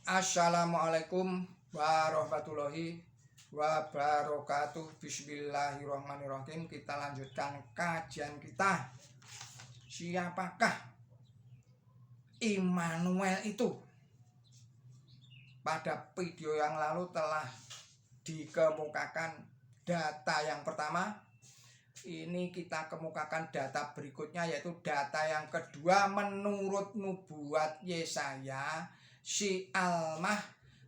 Assalamualaikum warahmatullahi wabarakatuh. Bismillahirrahmanirrahim. Kita lanjutkan kajian kita. Siapakah Immanuel itu? Pada video yang lalu telah dikemukakan data yang pertama. Ini kita kemukakan data berikutnya, yaitu data yang kedua. Menurut nubuat Yesaya, si Almah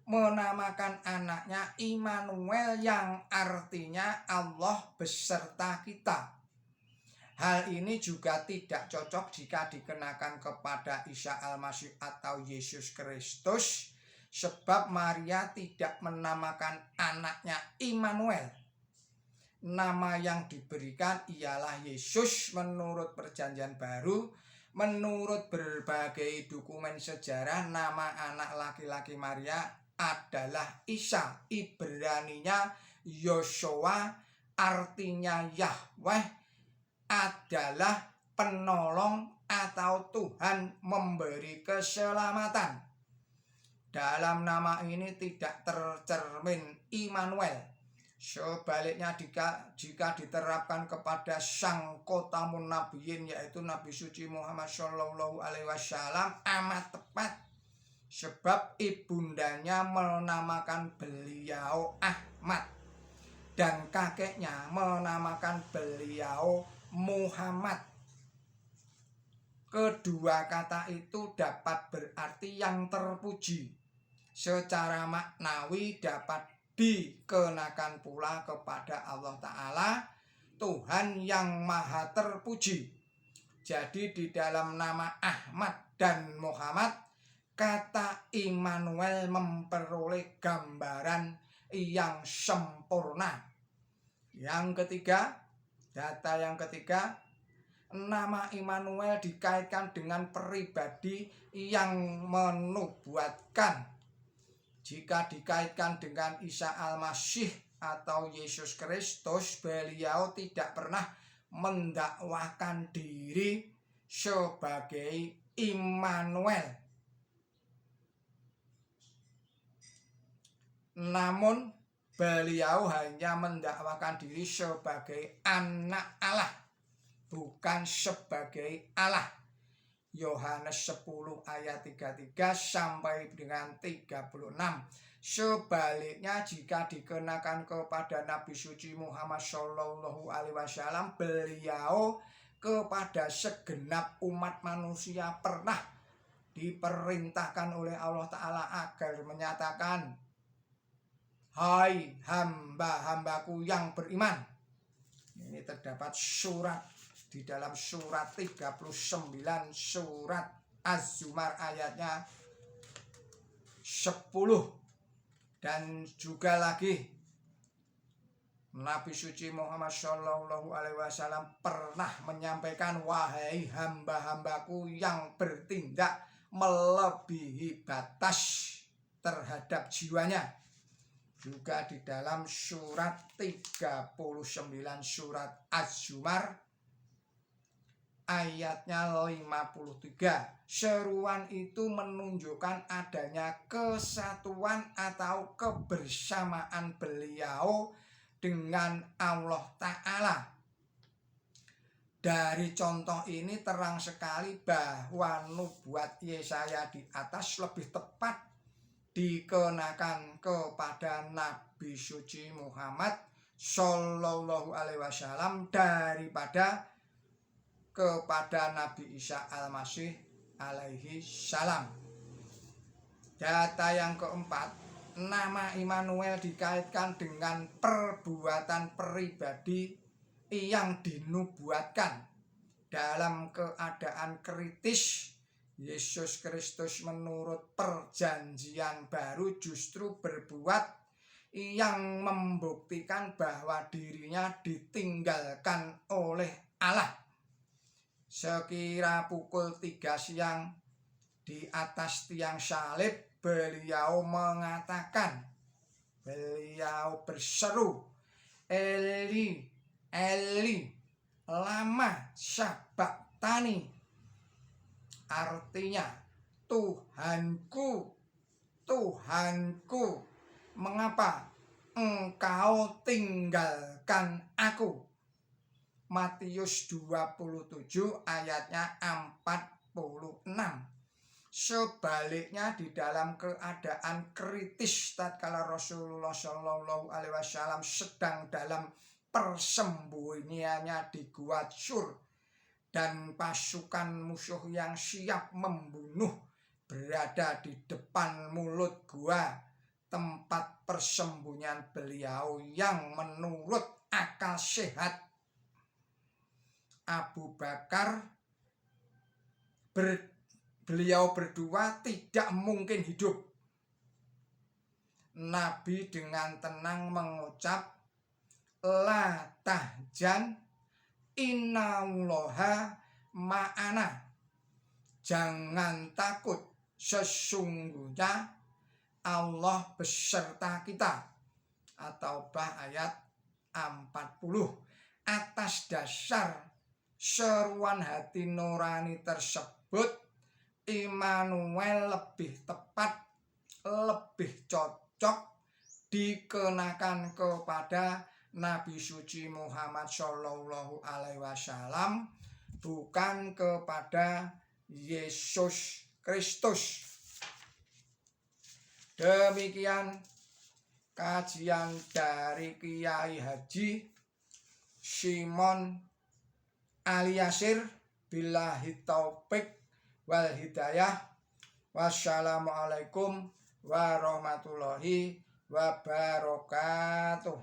menamakan anaknya Immanuel, yang artinya Allah beserta kita. Hal ini juga tidak cocok jika dikenakan kepada Isa Al-Masih atau Yesus Kristus, sebab Maria tidak menamakan anaknya Immanuel. Nama yang diberikan ialah Yesus menurut Perjanjian Baru. Menurut berbagai dokumen sejarah, nama anak laki-laki Maria adalah Isa. Ibraninya Yoshua, artinya Yahweh adalah penolong atau Tuhan memberi keselamatan. Dalam nama ini tidak tercermin Immanuel. Sebaliknya, jika diterapkan kepada sang khotamun nabiyyin, yaitu Nabi suci Muhammad Shallallahu Alaihi Wasallam, amat tepat, sebab ibundanya menamakan beliau Ahmad dan kakeknya menamakan beliau Muhammad. Kedua kata itu dapat berarti yang terpuji. Secara maknawi dapat dikenakan pula kepada Allah Ta'ala, Tuhan yang maha terpuji. Jadi di dalam nama Ahmad dan Muhammad, kata Immanuel memperoleh gambaran yang sempurna. Yang ketiga, data yang ketiga, nama Immanuel dikaitkan dengan pribadi yang menubuatkan. Jika dikaitkan dengan Isa Al-Masih atau Yesus Kristus, beliau tidak pernah mendakwakan diri sebagai Immanuel. Namun beliau hanya mendakwakan diri sebagai anak Allah, bukan sebagai Allah. Yohanes 10 ayat 33 sampai dengan 36. Sebaliknya, jika dikenakan kepada Nabi suci Muhammad Shallallahu Alaihi Wasallam, beliau kepada segenap umat manusia pernah diperintahkan oleh Allah Ta'ala agar menyatakan, "Hai hamba-hambaku yang beriman." Ini terdapat surat di dalam surat 39, surat Az-Zumar ayatnya 10. Dan juga lagi Nabi suci Muhammad Shallallahu Alaihi Wasallam pernah menyampaikan, "Wahai hamba-hambaku yang bertindak melebihi batas terhadap jiwanya." Juga di dalam surat 39, surat Az-Zumar ayatnya 53. Seruan itu menunjukkan adanya kesatuan atau kebersamaan beliau dengan Allah Ta'ala. Dari contoh ini terang sekali bahwa nubuat Yesaya di atas lebih tepat dikenakan kepada Nabi suci Muhammad Shallallahu Alaihi Wasallam daripada kepada Nabi Isa Al-Masih alaihi salam. Data yang keempat, nama Immanuel dikaitkan dengan perbuatan pribadi yang dinubuatkan. Dalam keadaan kritis, Yesus Kristus menurut Perjanjian Baru justru berbuat yang membuktikan bahwa dirinya ditinggalkan oleh Allah. Sekira pukul 3 siang di atas tiang salib, beliau mengatakan, beliau berseru, "Eli, Eli, lama sabachthani." Artinya, Tuhanku, Tuhanku, mengapa engkau tinggalkan aku? Matius 27 ayatnya 46. Sebaliknya di dalam keadaan kritis tatkala Rasulullah Shallallahu Alaihi Wasallam sedang dalam persembunyiannya di Gua Sur dan pasukan musuh yang siap membunuh berada di depan mulut gua, tempat persembunyian beliau yang menurut akal sehat Abu Bakar beliau berdua tidak mungkin hidup. Nabi dengan tenang mengucap, la tahjan innallaha ma'ana. Jangan takut, sesungguhnya Allah beserta kita. At-Taubah ayat 40. Atas dasar seruan hati nurani tersebut, Immanuel lebih tepat, lebih cocok dikenakan kepada Nabi suci Muhammad Shallallahu Alaihi Wasallam, bukan kepada Yesus Kristus. Demikian kajian dari Kiai Haji Simon Aliasir. Billahi taufik wal hidayah. Wassalamualaikum warahmatullahi wabarakatuh.